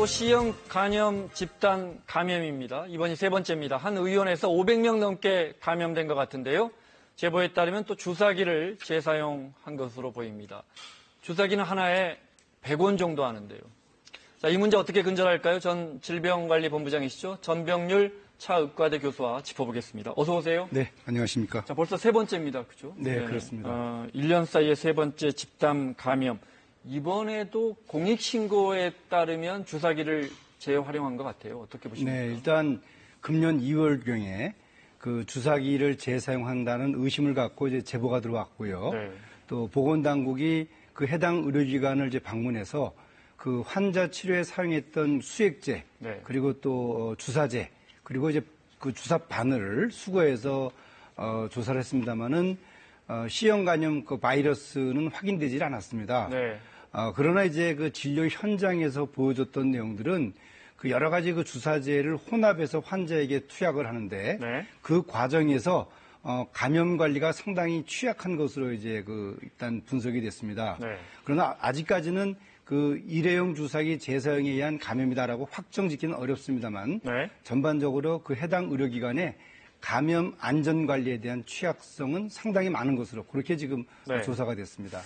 C형 간염 집단 감염입니다. 이번이 세 번째입니다. 한 의원에서 500명 넘게 감염된 것 같은데요. 제보에 따르면 또 주사기를 재사용한 것으로 보입니다. 주사기는 하나에 100원 정도 하는데요. 자, 이 문제 어떻게 근절할까요? 전 질병관리본부장이시죠. 전병률 차의과대 교수와 짚어보겠습니다. 어서 오세요. 네, 안녕하십니까. 자, 벌써 세 번째입니다. 그죠? 네, 그렇습니다. 1년 사이에 세 번째 집단 감염. 이번에도 공익신고에 따르면 주사기를 재활용한 것 같아요. 어떻게 보십니까? 네, 일단 금년 2월경에 그 주사기를 재사용한다는 의심을 갖고 이제 제보가 들어왔고요. 네. 또 보건당국이 그 해당 의료기관을 이제 방문해서 그 환자 치료에 사용했던 수액제, 네. 그리고 또 주사제, 그리고 이제 그 주사 바늘을 수거해서 조사를 했습니다만은 C형 간염 그 바이러스는 확인되질 않았습니다. 네. 그러나 이제 그 진료 현장에서 보여줬던 내용들은 그 여러 가지 그 주사제를 혼합해서 환자에게 투약을 하는데 네. 그 과정에서 감염 관리가 상당히 취약한 것으로 이제 그 일단 분석이 됐습니다. 네. 그러나 아직까지는 그 일회용 주사기 재사용에 의한 감염이다라고 확정짓기는 어렵습니다만 네. 전반적으로 그 해당 의료기관에 감염 안전 관리에 대한 취약성은 상당히 많은 것으로 그렇게 지금 네. 조사가 됐습니다.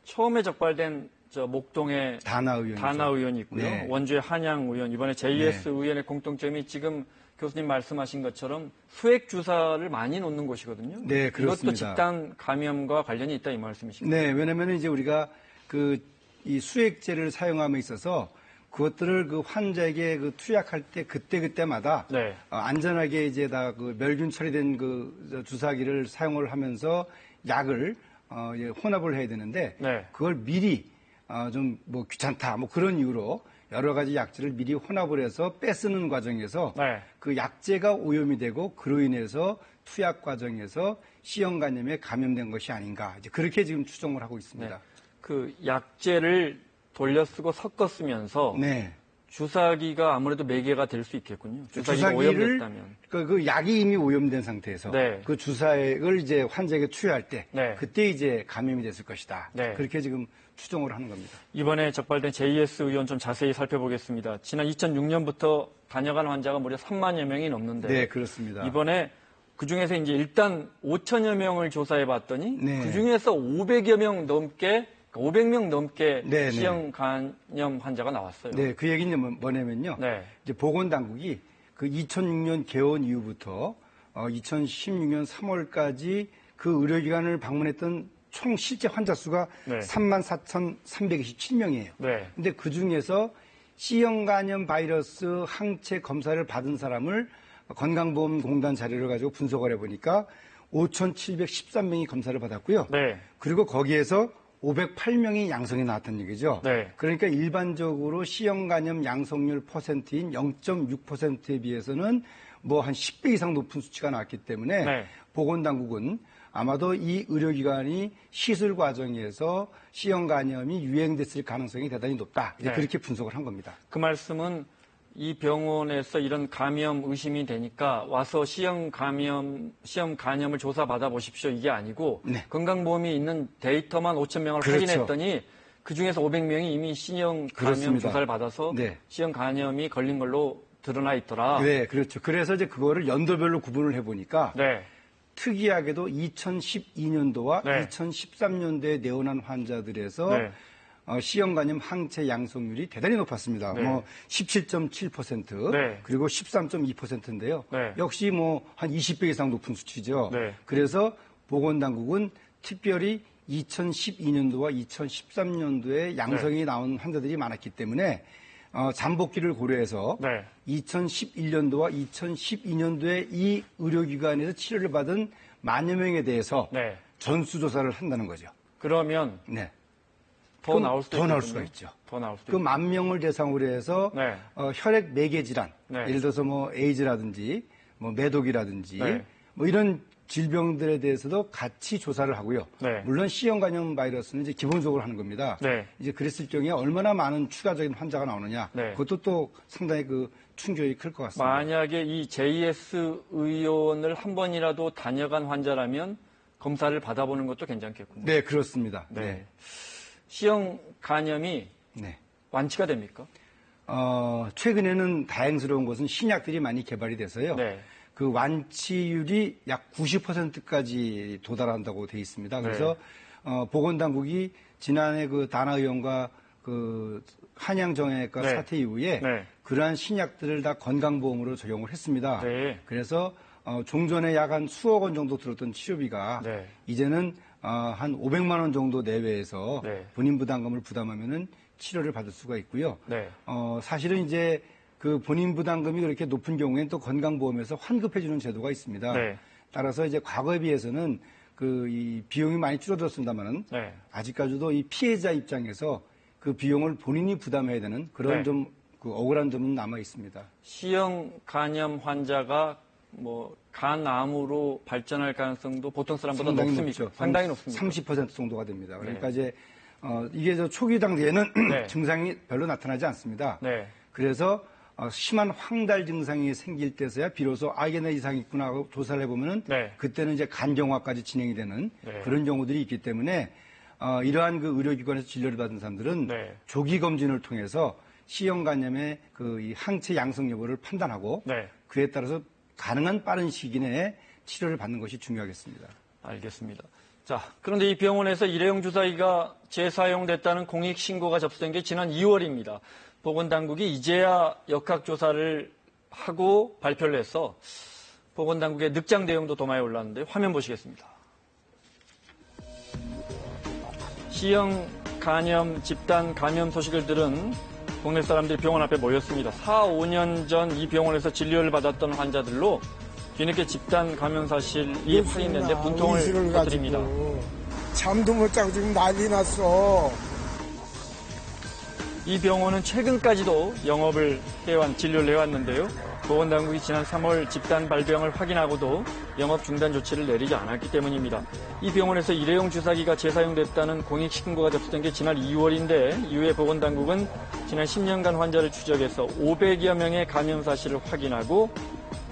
처음에 적발된 목동의 다나 의원이 있고요. 네. 원주의 한양 의원, 이번에 JS 의원의 공통점이 지금 교수님 말씀하신 것처럼 수액 주사를 많이 놓는 곳이거든요. 네, 그렇습니다. 이것도 집단 감염과 관련이 있다 이 말씀이신가요? 네, 왜냐하면 이제 우리가 이 수액제를 사용함에 있어서 그것들을 그 환자에게 그 투약할 때 그때마다 네. 안전하게 이제 다 그 멸균 처리된 그 주사기를 사용을 하면서 약을 혼합을 해야 되는데 네. 그걸 미리 좀 뭐 귀찮다 뭐 그런 이유로 여러 가지 약재를 미리 혼합을 해서 빼쓰는 과정에서 네. 그 약재가 오염이 되고 그로 인해서 투약 과정에서 C형 간염에 감염된 것이 아닌가 이제 그렇게 지금 추정을 하고 있습니다. 네. 그 약재를 돌려쓰고 섞었으면서 네. 주사기가 아무래도 매개가 될 수 있겠군요. 주사기가 오염됐다면. 그 약이 이미 오염된 상태에서 네. 그 주사액을 이제 환자에게 투여할 때 네. 그때 이제 감염이 됐을 것이다. 네. 그렇게 지금 추정을 하는 겁니다. 이번에 적발된 JS 의원 좀 자세히 살펴보겠습니다. 지난 2006년부터 다녀간 환자가 무려 3만여 명이 넘는데 네, 그렇습니다. 이번에 그중에서 이제 일단 5천여 명을 조사해 봤더니 네. 그중에서 500명 넘게 네, C형 간염 환자가 나왔어요. 네, 그 얘기는 뭐냐면요. 네. 이제 보건당국이 그 2006년 개원 이후부터 2016년 3월까지 그 의료기관을 방문했던 총 실제 환자 수가 네. 34,327명이에요. 네. 근데 그 중에서 C형 간염 바이러스 항체 검사를 받은 사람을 건강보험공단 자료를 가지고 분석을 해보니까 5,713명이 검사를 받았고요. 네. 그리고 거기에서 508명이 양성이 나왔다는 얘기죠. 네. 그러니까 일반적으로 C형 간염 양성률 퍼센트인 0.6%에 비해서는 뭐 한 10배 이상 높은 수치가 나왔기 때문에 네. 보건당국은 아마도 이 의료기관이 시술 과정에서 C형 간염이 유행됐을 가능성이 대단히 높다. 이제 네. 그렇게 분석을 한 겁니다. 그 말씀은 이 병원에서 이런 감염 의심이 되니까 와서 C형 간염을 조사받아 보십시오. 이게 아니고 네. 건강보험이 있는 데이터만 5천 명을 그렇죠. 확인했더니 그중에서 500명이 이미 C형 간염 그렇습니다. 조사를 받아서 네. C형 간염이 걸린 걸로 드러나 있더라. 네, 그렇죠. 그래서 이제 그거를 연도별로 구분을 해보니까 네. 특이하게도 2012년도와 네. 2013년도에 내원한 환자들에서 네. C형 간염 항체 양성률이 대단히 높았습니다. 네. 뭐 17.7%, 네. 그리고 13.2%인데요. 네. 역시 뭐 한 20배 이상 높은 수치죠. 네. 그래서 보건당국은 특별히 2012년도와 2013년도에 양성이 나온 환자들이 많았기 때문에 잠복기를 고려해서 네. 2011년도와 2012년도에 이 의료기관에서 치료를 받은 만여 명에 대해서 네. 전수조사를 한다는 거죠. 그러면 네. 더 그럼 나올 수도 더 나올 있겠군요. 수가 있죠. 더 나올 수도 그 만 명을 대상으로 해서 네. 혈액 매개 질환, 네. 예를 들어서 뭐 에이즈라든지 뭐 매독이라든지 네. 뭐 이런 질병들에 대해서도 같이 조사를 하고요. 네. 물론 C형 간염 바이러스는 이제 기본적으로 하는 겁니다. 네. 이제 그랬을 경우에 얼마나 많은 추가적인 환자가 나오느냐, 네. 그것도 또 상당히 그 충격이 클 것 같습니다. 만약에 이 JS 의원을 한 번이라도 다녀간 환자라면 검사를 받아보는 것도 괜찮겠군요. 네, 그렇습니다. 네. 네. C형 간염이 네. 완치가 됩니까? 최근에는 다행스러운 것은 신약들이 많이 개발이 돼서요. 네. 그 완치율이 약 90%까지 도달한다고 돼 있습니다. 그래서 보건당국이 지난해 그 다나 의원과 그 한양정형외과 네. 사태 이후에 네. 그러한 신약들을 다 건강보험으로 적용을 했습니다. 네. 그래서 종전에 약 한 수억 원 정도 들었던 치료비가 네. 이제는 한 500만 원 정도 내외에서 네. 본인 부담금을 부담하면은 치료를 받을 수가 있고요. 네. 사실은 이제 그 본인 부담금이 그렇게 높은 경우에는 또 건강보험에서 환급해주는 제도가 있습니다. 네. 따라서 이제 과거에 비해서는 그 이 비용이 많이 줄어들었습니다만은 네. 아직까지도 이 피해자 입장에서 그 비용을 본인이 부담해야 되는 그런 네. 좀 그 억울한 점은 남아 있습니다. C형 간염 환자가 뭐 간암으로 발전할 가능성도 보통 사람보다 높습니까? 높죠. 상당히 높습니다. 30% 정도가 됩니다. 그러니까 이제 이게 저 초기 단계에는 네. 증상이 별로 나타나지 않습니다. 네. 그래서 심한 황달 증상이 생길 때서야 비로소 이게 내 이상이 있구나 하고 조사를 해보면은 네. 그때는 이제 간경화까지 진행이 되는 네. 그런 경우들이 있기 때문에 이러한 그 의료기관에서 진료를 받은 사람들은 네. 조기 검진을 통해서 C형 간염의 그 이 항체 양성 여부를 판단하고 네. 그에 따라서 가능한 빠른 시기 내에 치료를 받는 것이 중요하겠습니다. 알겠습니다. 자, 그런데 이 병원에서 일회용 주사기가 재사용됐다는 공익 신고가 접수된 게 지난 2월입니다. 보건당국이 이제야 역학조사를 하고 발표를 해서 보건당국의 늑장 대응도 도마에 올랐는데 화면 보시겠습니다. C형 간염 집단 감염 소식을 들은 동네 사람들이 병원 앞에 모였습니다. 4, 5년 전 이 병원에서 진료를 받았던 환자들로 뒤늦게 집단 감염 사실이 확인됐는데 분통을 터뜨립니다. 잠도 못 자고 지금 난리 났어. 이 병원은 최근까지도 영업을 진료를 해왔는데요. 보건당국이 지난 3월 집단 발병을 확인하고도 영업 중단 조치를 내리지 않았기 때문입니다. 이 병원에서 일회용 주사기가 재사용됐다는 공익신고가 접수된 게 지난 2월인데 이후에 보건당국은 지난 10년간 환자를 추적해서 500여 명의 감염 사실을 확인하고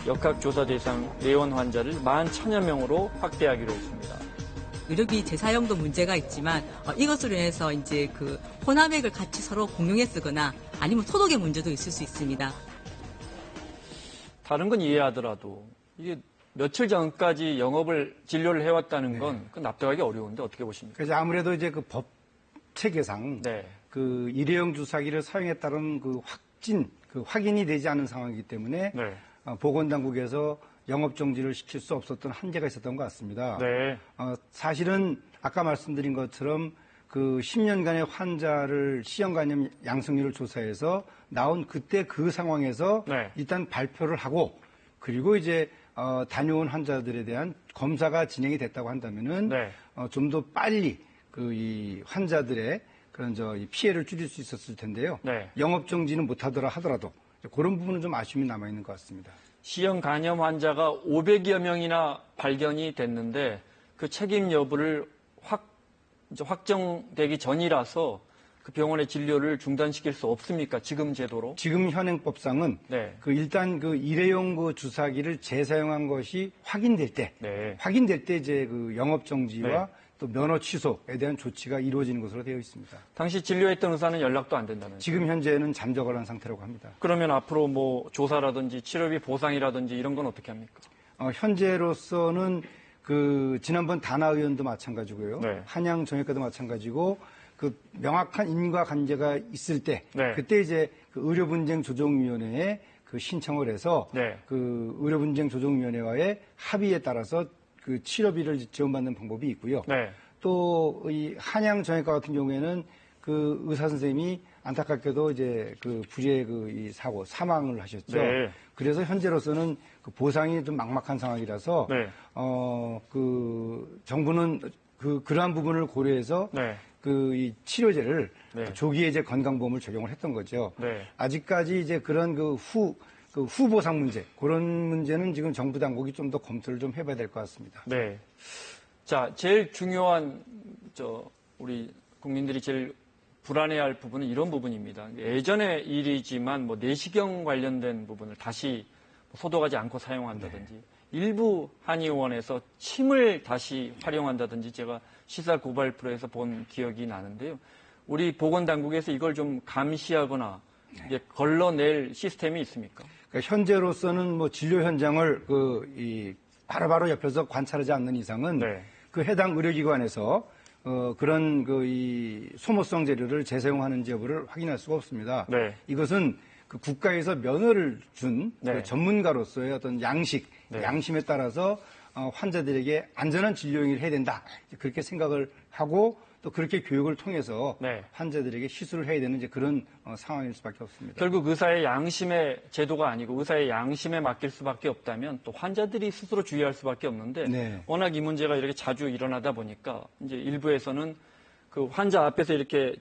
역학조사 대상 내원 환자를 11,000여 명으로 확대하기로 했습니다. 의료기 재사용도 문제가 있지만 이것으로 인해서 이제 그 혼합액을 같이 서로 공용해 쓰거나 아니면 소독의 문제도 있을 수 있습니다. 다른 건 이해하더라도 이게 며칠 전까지 진료를 해왔다는 건 그 납득하기 어려운데 어떻게 보십니까? 그래서 아무래도 이제 그 법 체계상 네. 그 일회용 주사기를 사용했다는 그 확인이 되지 않은 상황이기 때문에 네. 보건당국에서 영업 정지를 시킬 수 없었던 한계가 있었던 것 같습니다. 네. 사실은 아까 말씀드린 것처럼 그 10년간의 환자를 C형 간염 양성률을 조사해서 나온 그때 그 상황에서 네. 일단 발표를 하고 그리고 이제 다녀온 환자들에 대한 검사가 진행이 됐다고 한다면은 네. 좀 더 빨리 그 이 환자들의 그런 이 피해를 줄일 수 있었을 텐데요. 네. 영업 정지는 못하더라 하더라도 그런 부분은 좀 아쉬움이 남아 있는 것 같습니다. C형 간염 환자가 500여 명이나 발견이 됐는데 그 책임 여부를 확정되기 전이라서 그 병원의 진료를 중단시킬 수 없습니까? 지금 제도로? 지금 현행법상은 네. 일단 그 일회용 그 주사기를 재사용한 것이 확인될 때 네. 이제 그 영업 정지와 네. 또 면허 취소에 대한 조치가 이루어지는 것으로 되어 있습니다. 당시 진료했던 의사는 연락도 안 된다면서요? 지금 현재는 잠적을 한 상태라고 합니다. 그러면 앞으로 뭐 조사라든지 치료비 보상이라든지 이런 건 어떻게 합니까? 현재로서는 그 지난번 다나 의원도 마찬가지고요. 네. 한양 정형외과도 마찬가지고 그 명확한 인과관계가 있을 때 네. 그때 이제 그 의료분쟁조정위원회에 그 신청을 해서 네. 그 의료분쟁조정위원회와의 합의에 따라서 그 치료비를 지원받는 방법이 있고요. 네. 또 이 한양 정형외과 같은 경우에는 그 의사 선생님이 안타깝게도 이제 그 불의의 그 이 사고 사망을 하셨죠. 네. 그래서 현재로서는 그 보상이 좀 막막한 상황이라서 네. 그 정부는 그러한 부분을 고려해서 네. 그 이 치료제를 네. 조기에 이제 건강보험을 적용을 했던 거죠. 네. 아직까지 이제 그런 그 후보상 문제 그런 문제는 지금 정부 당국이 좀 더 검토를 좀 해봐야 될 것 같습니다. 네. 자, 제일 중요한 우리 국민들이 제일 불안해할 부분은 이런 부분입니다. 예전의 일이지만 뭐 내시경 관련된 부분을 다시 소독하지 않고 사용한다든지 일부 한의원에서 침을 다시 활용한다든지 제가 시사 고발 프로에서 본 기억이 나는데요. 우리 보건당국에서 이걸 좀 감시하거나 이제 걸러낼 시스템이 있습니까? 그러니까 현재로서는 뭐 진료 현장을 바로바로 옆에서 관찰하지 않는 이상은 네. 그 해당 의료기관에서 그런 이 소모성 재료를 재사용하는지 여부를 확인할 수가 없습니다. 네. 이것은 그 국가에서 면허를 준 네. 그 전문가로서의 어떤 네. 양심에 따라서 환자들에게 안전한 진료 행위를 해야 된다. 그렇게 생각을 하고 또 그렇게 교육을 통해서 네. 환자들에게 시술을 해야 되는 이제 그런 상황일 수밖에 없습니다. 결국 의사의 양심의 제도가 아니고 의사의 양심에 맡길 수밖에 없다면 또 환자들이 스스로 주의할 수밖에 없는데 네. 워낙 이 문제가 이렇게 자주 일어나다 보니까 이제 일부에서는 그 환자 앞에서 이렇게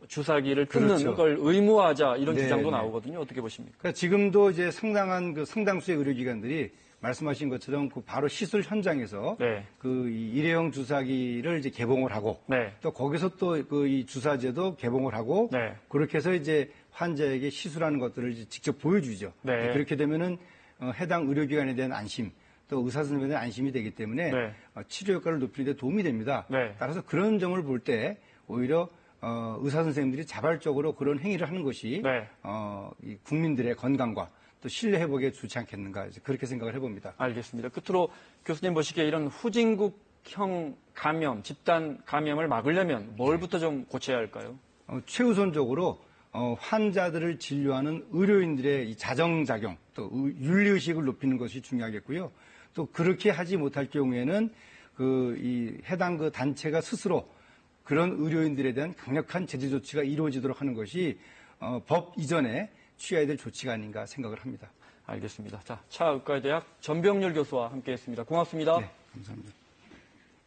주사기를 뜯는 그렇죠. 걸 의무화하자 이런 네, 주장도 네. 나오거든요. 어떻게 보십니까? 그러니까 지금도 이제 상당수의 의료기관들이 말씀하신 것처럼 그 바로 시술 현장에서 네. 이 일회용 주사기를 이제 개봉을 하고 네. 또 거기서 또 이 주사제도 개봉을 하고 네. 그렇게 해서 이제 환자에게 시술하는 것들을 이제 직접 보여주죠. 네. 그렇게 되면은 해당 의료기관에 대한 안심 또 의사 선생님에 대한 안심이 되기 때문에 네. 치료 효과를 높이는 데 도움이 됩니다. 네. 따라서 그런 점을 볼 때 오히려 의사 선생님들이 자발적으로 그런 행위를 하는 것이 네. 이 국민들의 건강과 또 신뢰 회복에 좋지 않겠는가 그렇게 생각을 해봅니다. 알겠습니다. 끝으로 교수님 보시기에 이런 후진국형 감염, 집단 감염을 막으려면 뭘부터 좀 고쳐야 할까요? 최우선적으로 환자들을 진료하는 의료인들의 이 자정작용 또 윤리의식을 높이는 것이 중요하겠고요. 또 그렇게 하지 못할 경우에는 이 해당 그 단체가 스스로 그런 의료인들에 대한 강력한 제재 조치가 이루어지도록 하는 것이 법 이전에 취해야 될 조치가 아닌가 생각을 합니다. 알겠습니다. 자, 차의과대학 전병률 교수와 함께했습니다. 고맙습니다. 네, 감사합니다.